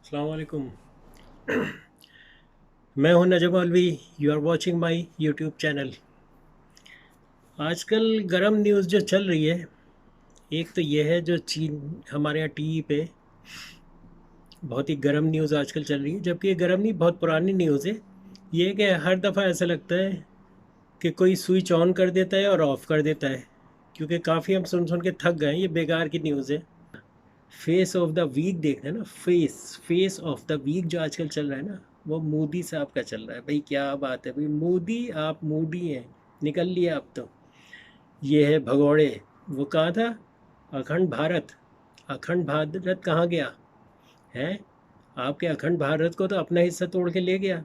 अस्सलाम वालेकुम। मैं हूं Najam Maulvi. You are watching my YouTube channel. आजकल गरम न्यूज़ जो चल रही है, एक तो ये है जो चीन हमारे यहाँ टीवी पे बहुत ही गरम न्यूज़ आजकल चल रही है, जबकि ये गरम नहीं, बहुत पुरानी न्यूज़ है। ये है कि हर दफ़ा ऐसा लगता है कि कोई स्विच ऑन कर देता है और ऑफ़ कर देता है, क्योंकि काफ़ी हम सुन सुन के थक गए हैं। ये बेकार की न्यूज़ है। फेस ऑफ द वीक देखना है ना, face face of the week जो आजकल चल रहा है ना, वो मोदी साहब का चल रहा है। भाई क्या बात है भाई, मोदी आप मूडी हैं, निकल लिए आप तो। ये है भगोड़े। वो कहा था अखंड भारत। अखंड भारत कहाँ गया है? आपके अखंड भारत को तो अपना हिस्सा तोड़ के ले गया।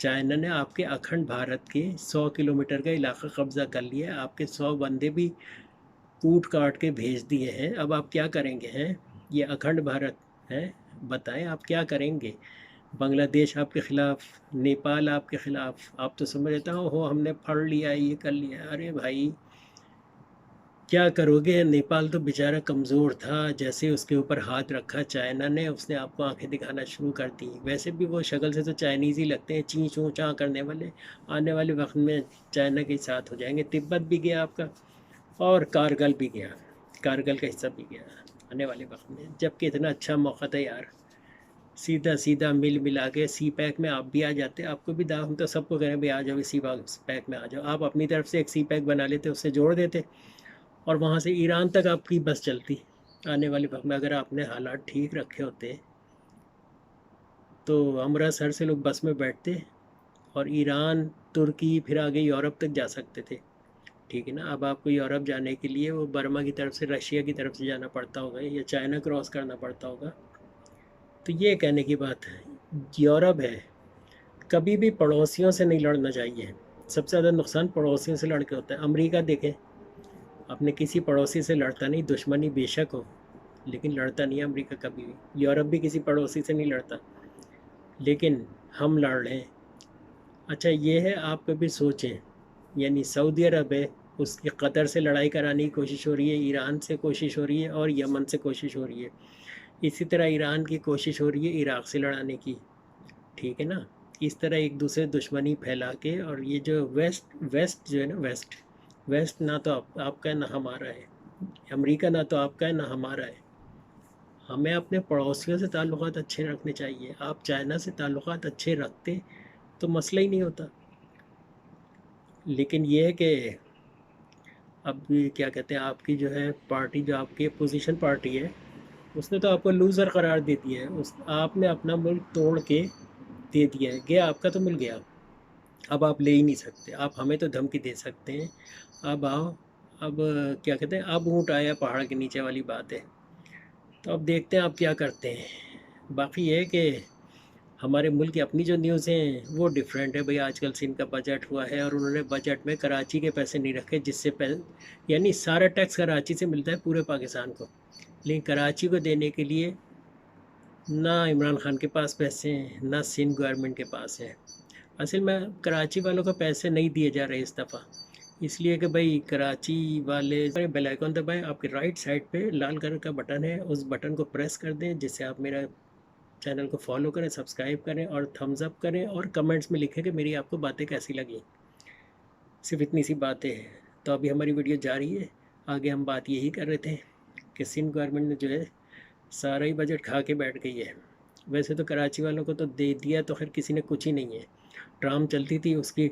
चाइना ने आपके अखंड भारत के 100 किलोमीटर का इलाका कब्जा कर लिया है। आपके 100 बंदे भी कूट काट के भेज दिए हैं। अब आप क्या करेंगे हैं? ये अखंड भारत है, बताएं आप क्या करेंगे? बांग्लादेश आपके ख़िलाफ़, नेपाल आपके ख़िलाफ़। आप तो समझता हो हमने फड़ लिया, ये कर लिया। अरे भाई क्या करोगे? नेपाल तो बेचारा कमज़ोर था, जैसे उसके ऊपर हाथ रखा चाइना ने, उसने आपको आंखें दिखाना शुरू कर दी। वैसे भी वो शक्ल से तो चाइनीज़ ही लगते हैं, ची चूँ चाँ करने वाले। आने वाले वक्त में चाइना के साथ हो जाएंगे। तिब्बत भी गया आपका, और कारगिल भी गया, कारगिल का हिस्सा भी गया आने वाले वक्त में। जबकि इतना अच्छा मौका था यार, सीधा सीधा मिल मिला के सी पैक में आप भी आ जाते। आपको भी हम तो सबको कह रहे हैं भाई आ जाओ, सी पैक में आ जाओ। आप अपनी तरफ से एक सी पैक बना लेते, उससे जोड़ देते, और वहाँ से ईरान तक आपकी बस चलती। आने वाले वक्त में अगर आपने हालात ठीक रखे होते तो अमृतसर से लोग बस में बैठते और ईरान, तुर्की, फिर आगे यूरोप तक जा सकते थे। ठीक है ना? अब आपको यूरोप जाने के लिए वो बर्मा की तरफ से, रशिया की तरफ से जाना पड़ता होगा, या चाइना क्रॉस करना पड़ता होगा। तो ये कहने की बात है, यूरोप है, कभी भी पड़ोसियों से नहीं लड़ना चाहिए। सबसे ज़्यादा नुकसान पड़ोसियों से लड़ के होता है। अमेरिका देखें, अपने किसी पड़ोसी से लड़ता नहीं, दुश्मनी बेशक हो, लेकिन लड़ता नहीं है अमेरिका कभी भी। यूरोप भी किसी पड़ोसी से नहीं लड़ता, लेकिन हम लड़ रहे हैं। अच्छा ये है, आप कभी सोचें, यानी सऊदी अरब है, उसकी कतर से लड़ाई कराने की कोशिश हो रही है, ईरान से कोशिश हो रही है, और यमन से कोशिश हो रही है। इसी तरह ईरान की कोशिश हो रही है इराक़ से लड़ाने की। ठीक है ना? इस तरह एक दूसरे दुश्मनी फैला के, और ये जो वेस्ट वेस्ट जो है ना, वेस्ट वेस्ट ना तो आपका है ना हमारा है। अमेरिका ना तो आपका है ना हमारा है। हमें अपने पड़ोसियों से ताल्लुकात अच्छे रखने चाहिए। आप चाइना से ताल्लुकात अच्छे रखते तो मसला ही नहीं होता। लेकिन ये है कि अब क्या कहते हैं, आपकी जो है पार्टी, जो आपकी अपोजिशन पार्टी है, उसने तो आपको लूज़र करार दे दिया है। उस आपने अपना मुल्क तोड़ के दे दिया है, गया आपका तो मिल गया। अब आप ले ही नहीं सकते। आप हमें तो धमकी दे सकते हैं, अब आओ। अब क्या कहते हैं, अब ऊँट आया पहाड़ के नीचे वाली बात है। तो अब देखते हैं आप क्या करते हैं। बाकी ये है कि हमारे मुल्क की अपनी जो न्यूज़ हैं वो डिफरेंट है। भाई आजकल सिंध का बजट हुआ है, और उन्होंने बजट में कराची के पैसे नहीं रखे, जिससे यानी सारा टैक्स कराची से मिलता है पूरे पाकिस्तान को, लेकिन कराची को देने के लिए ना इमरान खान के पास पैसे हैं, ना सिंध गवर्नमेंट के पास है। असल में कराची वालों को पैसे नहीं दिए जा रहे इस दफ़ा, इसलिए कि भाई कराची वाले बेल आइकन दबाएं। आपके राइट साइड पे लाल कलर का बटन है, उस बटन को प्रेस कर दें, जिससे आप मेरा चैनल को फॉलो करें, सब्सक्राइब करें, और थम्स अप करें, और कमेंट्स में लिखें कि मेरी आपको बातें कैसी लगी। सिर्फ इतनी सी बातें हैं। तो अभी हमारी वीडियो जारी है। आगे हम बात यही कर रहे थे कि सिंध गवर्नमेंट ने जो है सारा ही बजट खा के बैठ गई है। वैसे तो कराची वालों को तो दे दिया, तो खैर किसी ने कुछ ही नहीं है। ट्राम चलती थी, उसकी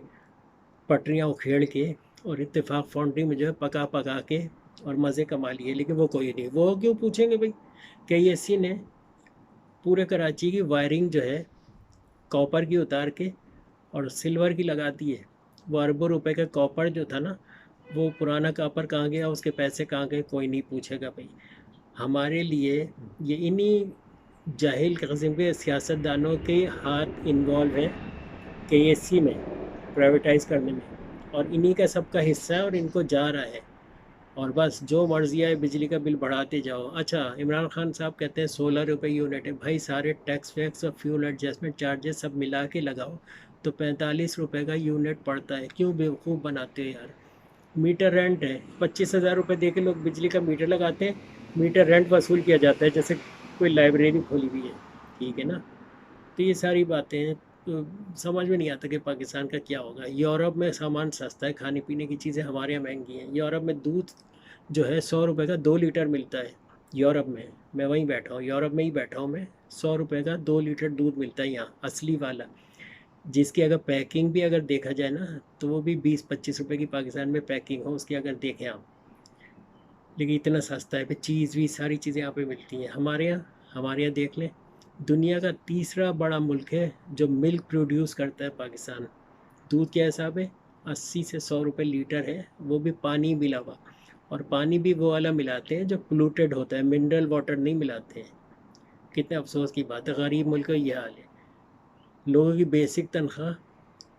पटरियाँ उखेड़ के और इत्तेफाक फाउंड्री में जो है पका पका के और मज़े कमा लिए, लेकिन वो कोई नहीं। वो क्यों पूछेंगे भाई? KEC ने पूरे कराची की वायरिंग जो है कॉपर की उतार के और सिल्वर की लगा दी है। वो अरबों रुपए का कॉपर जो था ना, वो पुराना कॉपर कहाँ गया, उसके पैसे कहाँ गए, कोई नहीं पूछेगा भाई। हमारे लिए ये इन्हीं जाहिल किस्म के सियासतदानों के हाथ इन्वॉल्व हैं KEC में, प्राइवेटाइज़ करने में, और इन्हीं का सबका हिस्सा है, और इनको जा रहा है। और बस जो मर्जी आए बिजली का बिल बढ़ाते जाओ। अच्छा इमरान खान साहब कहते हैं 16 रुपये यूनिट है। भाई सारे टैक्स वैक्स और फ्यूल एडजस्टमेंट चार्जेस सब मिला के लगाओ तो 45 रुपये का यूनिट पड़ता है। क्यों बेवकूफ़ बनाते हो यार? मीटर रेंट है, 25,000 रुपये दे के लोग बिजली का मीटर लगाते हैं। मीटर रेंट वसूल किया जाता है जैसे कोई लाइब्रेरी खोली हुई है। ठीक है ना। तो ये सारी बातें हैं, तो समझ में नहीं आता कि पाकिस्तान का क्या होगा। यूरोप में सामान सस्ता है, खाने पीने की चीज़ें हमारे यहाँ महंगी हैं। यूरोप में दूध जो है 100 रुपये का 2 लीटर मिलता है यूरोप में। मैं वहीं बैठा हूँ, यूरोप में ही बैठा हूँ मैं। 100 रुपये का 2 लीटर दूध मिलता है यहाँ, असली वाला, जिसकी अगर पैकिंग भी अगर देखा जाए ना, तो वो भी 20-25 रुपये की पाकिस्तान में पैकिंग हो उसकी, अगर देखें आप। लेकिन इतना सस्ता है, फिर चीज़ भी सारी चीज़ें यहाँ पे मिलती हैं। हमारे यहाँ देख लें, दुनिया का तीसरा बड़ा मुल्क है जो मिल्क प्रोड्यूस करता है, पाकिस्तान। दूध क्या हिसाब है, 80 से 100 रुपये लीटर है, वो भी पानी मिला हुआ। और पानी भी वो वाला मिलाते हैं जो पोल्यूटेड होता है, मिनरल वाटर नहीं मिलाते हैं। कितने अफसोस की बात है, गरीब मुल्क का ये हाल है। लोगों की बेसिक तनख्वाह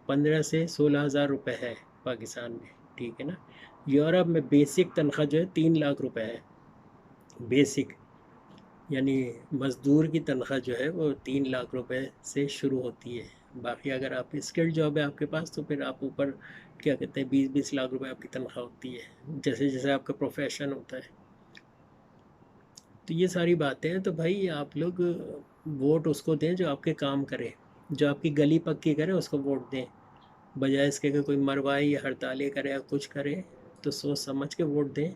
15 से 16 हज़ार रुपये है पाकिस्तान में, ठीक है ना। यूरोप में बेसिक तनख्वाह जो है 3 लाख रुपये है, बेसिक। यानी मज़दूर की तनख्वाह जो है वो 3 लाख रुपए से शुरू होती है। बाकी अगर आप स्किल्ड जॉब है आपके पास, तो फिर आप ऊपर क्या कहते हैं 20-20 लाख रुपए आपकी तनख्वाह होती है, जैसे जैसे आपका प्रोफेशन होता है। तो ये सारी बातें हैं। तो भाई आप लोग वोट उसको दें जो आपके काम करे, जो आपकी गली पक्की करे, उसको वोट दें। बजाय इसके कि कोई मरवाए या हड़तालें करे या कुछ करे, तो सोच समझ के वोट दें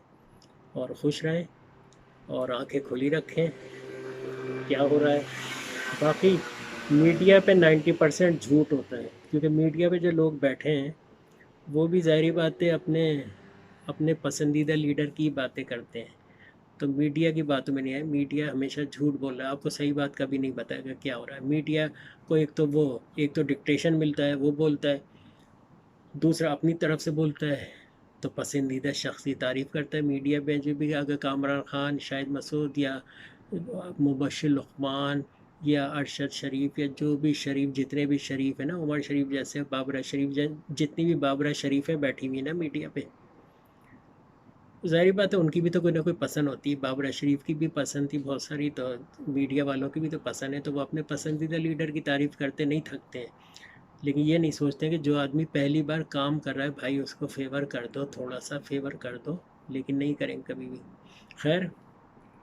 और खुश रहें और आंखें खुली रखें क्या हो रहा है। बाकी मीडिया पे 90% झूठ होता है, क्योंकि मीडिया पे जो लोग बैठे हैं वो भी ज़ाहिर बात है अपने अपने पसंदीदा लीडर की बातें करते हैं। तो मीडिया की बातों में नहीं है, मीडिया हमेशा झूठ बोल रहा है, आपको सही बात कभी नहीं बताएगा क्या हो रहा है। मीडिया को एक तो डिक्टेशन मिलता है, वो बोलता है, दूसरा अपनी तरफ से बोलता है। तो पसंदीदा शख्स की तारीफ़ करता है मीडिया पे, जो भी अगर कामरान खान, शाहिद मसूद या मुबशिर लुक़मान या अरशद शरीफ या जो भी शरीफ, जितने भी शरीफ है ना, उमर शरीफ जैसे, बाबरा शरीफ, जितनी भी बाबरा शरीफें बैठी हुई ना मीडिया पे, ज़ाहिर बात है उनकी भी तो कोई ना कोई पसंद होती है। बाबरा शरीफ की भी पसंद थी बहुत सारी, तो मीडिया वालों की भी तो पसंद है, तो वो अपने पसंदीदा लीडर की तारीफ़ करते नहीं थकते हैं। लेकिन ये नहीं सोचते कि जो आदमी पहली बार काम कर रहा है भाई, उसको फेवर कर दो, थोड़ा सा फेवर कर दो। लेकिन नहीं करेंगे कभी भी। खैर,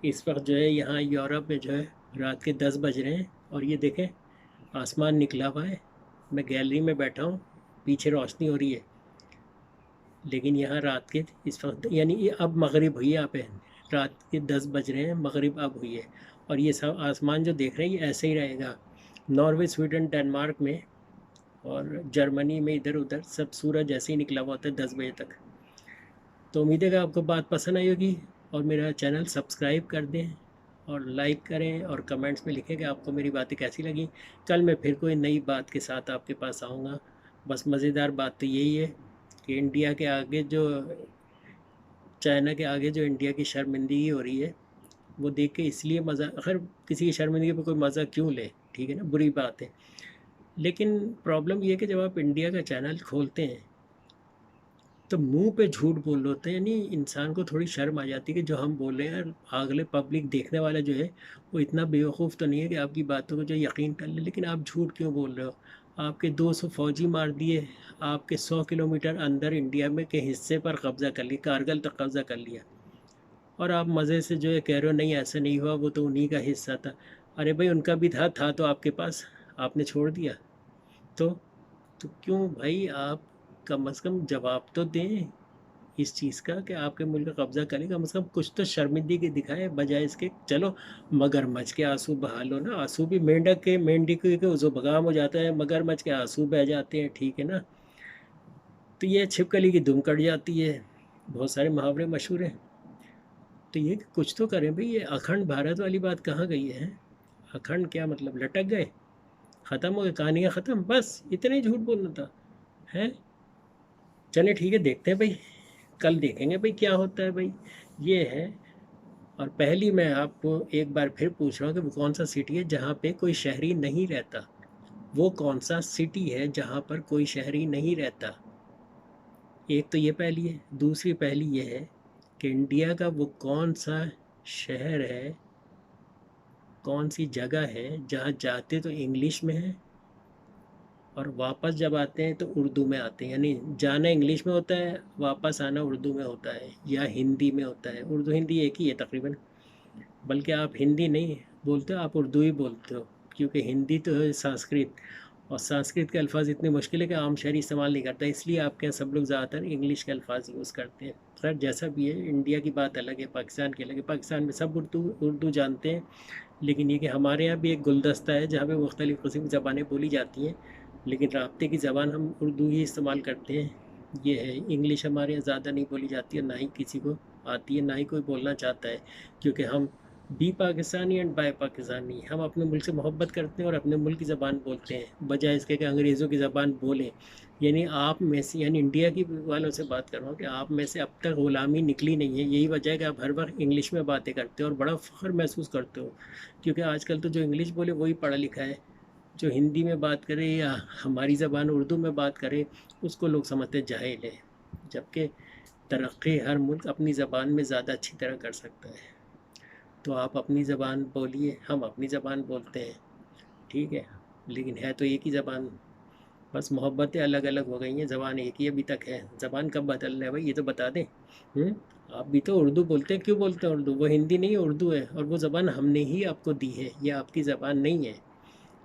इस वक्त जो है यहाँ यूरोप में जो है रात के 10 बज रहे हैं, और ये देखें आसमान निकला हुआ है। मैं गैलरी में बैठा हूँ, पीछे रोशनी हो रही है, लेकिन यहाँ रात के इस वक्त यानी ये अब मगरिब हुई है यहाँ पे, रात के 10 बज रहे हैं, मगरिब अब हुई है। और ये सब आसमान जो देख रहे हैं ये ऐसे ही रहेगा। नॉर्वे, स्वीडन, डेनमार्क में और जर्मनी में इधर उधर सब सूरज ऐसे ही निकला हुआ होता है 10 बजे तक। तो उम्मीद है कि आपको बात पसंद आई होगी, और मेरा चैनल सब्सक्राइब कर दें और लाइक करें और कमेंट्स में लिखें कि आपको मेरी बातें कैसी लगी। कल मैं फिर कोई नई बात के साथ आपके पास आऊँगा। बस मज़ेदार बात तो यही है कि इंडिया के आगे जो, चाइना के आगे जो इंडिया की शर्मिंदगी हो रही है, वो देख के इसलिए मज़ा, अगर किसी की शर्मिंदगी पर कोई मज़ा क्यों ले, ठीक है ना, बुरी बात है। लेकिन प्रॉब्लम ये है कि जब आप इंडिया का चैनल खोलते हैं तो मुंह पे झूठ बोल रहे होते हैं, यानी इंसान को थोड़ी शर्म आ जाती है कि जो हम बोल रहे हैं, अगले पब्लिक देखने वाला जो है वो इतना बेवकूफ़ तो नहीं है कि आपकी बातों को जो यकीन कर ले। लेकिन आप झूठ क्यों बोल रहे हो? आपके 200 फौजी मार दिए, आपके 100 किलोमीटर अंदर इंडिया में के हिस्से पर कब्ज़ा कर लिया, कारगिल तक कब्ज़ा कर लिया, और आप मज़े से जो है कह रहे हो नहीं ऐसा नहीं हुआ, वो तो उन्हीं का हिस्सा था। अरे भाई उनका भी था तो आपके पास, आपने छोड़ दिया। तो तो क्यों भाई, आप कम से कम जवाब तो दें इस चीज़ का कि आपके मुल्क का कब्ज़ा करें। कम से कम कुछ तो शर्मिंदगी दिखाए, बजाय इसके चलो मगरमच्छ के आंसू बहा लो ना। आंसू भी मेंढक के ज़ुबान हो जाता है, मगरमच्छ के आंसू बह जाते हैं, ठीक है ना। तो ये छिपकली की दुम कट जाती है, बहुत सारे मुहावरे मशहूर हैं। तो ये कुछ तो करें भाई, ये अखंड भारत वाली बात कहाँ गई है? अखंड क्या मतलब, लटक गए, ख़त्म हो गए, कहानियाँ ख़त्म, बस इतना ही झूठ बोलना था है। चलिए ठीक है, देखते हैं भाई, कल देखेंगे भाई क्या होता है भाई, ये है। और पहली मैं आपको एक बार फिर पूछ रहा हूँ कि वो कौन सा सिटी है जहाँ पे कोई शहरी नहीं रहता? वो कौन सा सिटी है जहाँ पर कोई शहरी नहीं रहता? एक तो ये पहली है। दूसरी पहली ये है कि इंडिया का वो कौन सा शहर है, कौन सी जगह है जहाँ जाते तो इंग्लिश में है और वापस जब आते हैं तो उर्दू में आते हैं। यानी जाना इंग्लिश में होता है, वापस आना उर्दू में होता है या हिंदी में होता है। उर्दू हिंदी एक ही है तकरीबन, बल्कि आप हिंदी नहीं बोलते हो, आप उर्दू ही बोलते हो, کیونکہ ہندی تو ہے سنسکرت، اور سنسکرت کے الفاظ اتنے مشکل ہے کہ عام شہری استعمال نہیں کرتا، اس لیے آپ کے یہاں سب لوگ زیادہ تر انگلش کے الفاظ یوز کرتے ہیں۔ خیر جیسا بھی ہے، انڈیا کی بات الگ ہے، پاکستان کی الگ ہے، پاکستان میں سب اردو جانتے ہیں، لیکن یہ کہ ہمارے یہاں بھی ایک گلدستہ ہے جہاں پہ مختلف قسم کی زبانیں بولی جاتی ہیں، لیکن رابطے کی زبان ہم اردو ہی استعمال کرتے ہیں۔ یہ ہے، انگلش ہمارے یہاں زیادہ نہیں بولی جاتی ہے، نہ ہی کسی کو آتی ہے، نہ ہی کوئی بولنا چاہتا ہے، کیونکہ ہم be Pakistani and buy Pakistani, ہم اپنے ملک سے محبت کرتے ہیں اور اپنے ملک کی زبان بولتے ہیں، بجائے اس کے کہ انگریزوں کی زبان بولیں۔ یعنی آپ میں سے، یعنی انڈیا کی والوں سے بات کر رہا ہوں کہ آپ میں سے اب تک غلامی نکلی نہیں ہے، یہی وجہ ہے کہ آپ ہر وقت انگلش میں باتیں کرتے ہو اور بڑا فخر محسوس کرتے ہو، کیونکہ آج کل تو جو انگلش بولے وہی پڑھا لکھا ہے، جو ہندی میں بات کرے یا ہماری زبان اردو میں بات کرے اس کو لوگ سمجھتے جاہل ہے، جبکہ ترقی ہر ملک اپنی زبان میں زیادہ اچھی طرح کر سکتا ہے۔ تو آپ اپنی زبان بولیے، ہم اپنی زبان بولتے ہیں، ٹھیک ہے، لیکن ہے تو ایک ہی زبان، بس محبتیں الگ الگ ہو گئی ہیں، زبان ایک ہی ابھی تک ہے۔ زبان کب بدلنا ہے بھائی، یہ تو بتا دیں۔ آپ بھی تو اردو بولتے ہیں، کیوں بولتے ہیں اردو؟ وہ ہندی نہیں ہے، اردو ہے، اور وہ زبان ہم نے ہی آپ کو دی ہے، یہ آپ کی زبان نہیں ہے،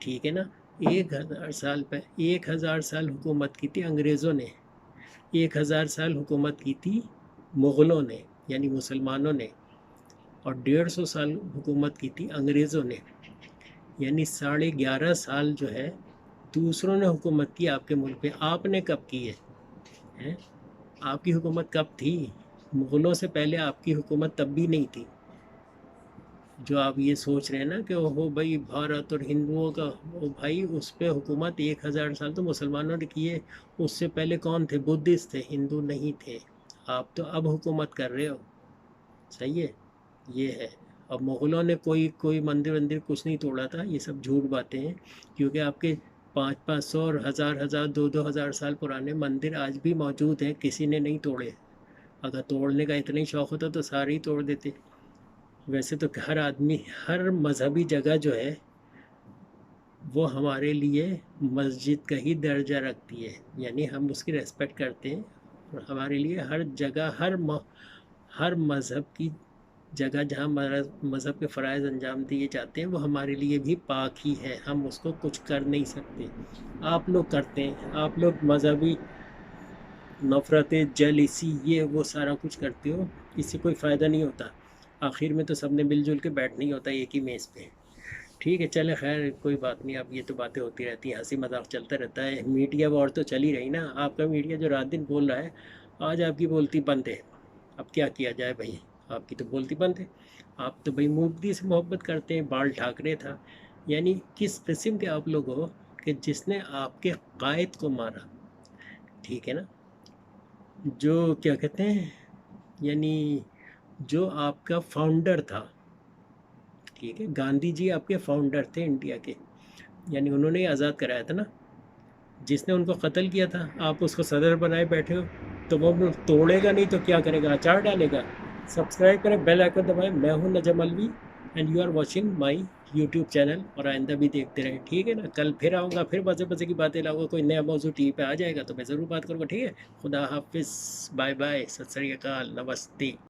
ٹھیک ہے نا؟ 1000 سال پہ 1000 سال حکومت کی تھی انگریزوں نے، 1000 سال حکومت کی تھی مغلوں نے یعنی مسلمانوں نے، اور 150 سال حکومت کی تھی انگریزوں نے، یعنی 11.5 سال جو ہے دوسروں نے حکومت کی آپ کے ملک پہ۔ آپ نے کب کی ہے؟ آپ کی حکومت کب تھی؟ مغلوں سے پہلے آپ کی حکومت تب بھی نہیں تھی۔ جو آپ یہ سوچ رہے ہیں نا کہ وہ بھائی بھارت اور ہندوؤں کا، وہ بھائی اس پہ حکومت 1000 سال تو مسلمانوں نے کی ہے، اس سے پہلے کون تھے؟ بدھسٹ تھے، ہندو نہیں تھے۔ آپ تو اب حکومت کر رہے ہو، صحیح ہے، یہ ہے۔ اب مغلوں نے کوئی مندر کچھ نہیں توڑا تھا، یہ سب جھوٹ باتیں ہیں، کیونکہ آپ کے 500 اور 1000 2000 سال پرانے مندر آج بھی موجود ہیں، کسی نے نہیں توڑے۔ اگر توڑنے کا اتنا ہی شوق ہوتا تو سارے ہی توڑ دیتے۔ ویسے تو ہر آدمی، ہر مذہبی جگہ جو ہے وہ ہمارے لیے مسجد کا ہی درجہ رکھتی ہے، یعنی ہم اس کی ریسپیکٹ کرتے ہیں، اور ہمارے لیے ہر جگہ، ہر مذہب کی جگہ جہاں مذہب کے فرائض انجام دیے جاتے ہیں وہ ہمارے لیے بھی پاک ہی ہے، ہم اس کو کچھ کر نہیں سکتے۔ آپ لوگ کرتے ہیں، آپ لوگ مذہبی نفرتیں، جیلسی، یہ وہ سارا کچھ کرتے ہو، اس سے کوئی فائدہ نہیں ہوتا، آخر میں تو سب نے مل جل کے بیٹھنا ہی ہوتا ہے ایک ہی میز پہ، ٹھیک ہے؟ چلے خیر کوئی بات نہیں، اب یہ تو باتیں ہوتی رہتی ہیں، ہنسی مذاق چلتا رہتا ہے، میڈیا اور تو چل ہی رہی نا، آپ کا میڈیا جو رات دن بول رہا ہے، آج آپ کی بولتی بند ہے، اب کیا کیا جائے بھائی، آپ کی تو بولتی بند ہے، آپ تو بھائی مودی سے محبت کرتے ہیں، بال ٹھاکرے تھا، یعنی کس قسم کے آپ لوگ ہو کہ جس نے آپ کے قائد کو مارا، ٹھیک ہے نا؟ جو کیا کہتے ہیں، یعنی جو آپ کا فاؤنڈر تھا، ٹھیک ہے، گاندھی جی آپ کے فاؤنڈر تھے انڈیا کے، یعنی انہوں نے آزاد کرایا تھا نا، جس نے ان کو قتل کیا تھا، آپ اس کو صدر بنائے بیٹھے ہو، تو وہ توڑے گا نہیں تو کیا کرے گا؟ اچار ڈالے گا؟ سبسکرائب کریں، بیل آئکن دبائیں۔ میں ہوں Najam Alvi and you are watching my YouTube channel, اور آئندہ بھی دیکھتے رہیں، ٹھیک ہے نا؟ کل پھر آؤں گا، پھر مزے مزے کی باتیں لاؤں گا، کوئی نیا موضوع ٹی وی پہ آ جائے گا تو میں ضرور بات کروں گا، ٹھیک ہے؟ خدا حافظ، بائے بائے، ست سری اکال، نمستے۔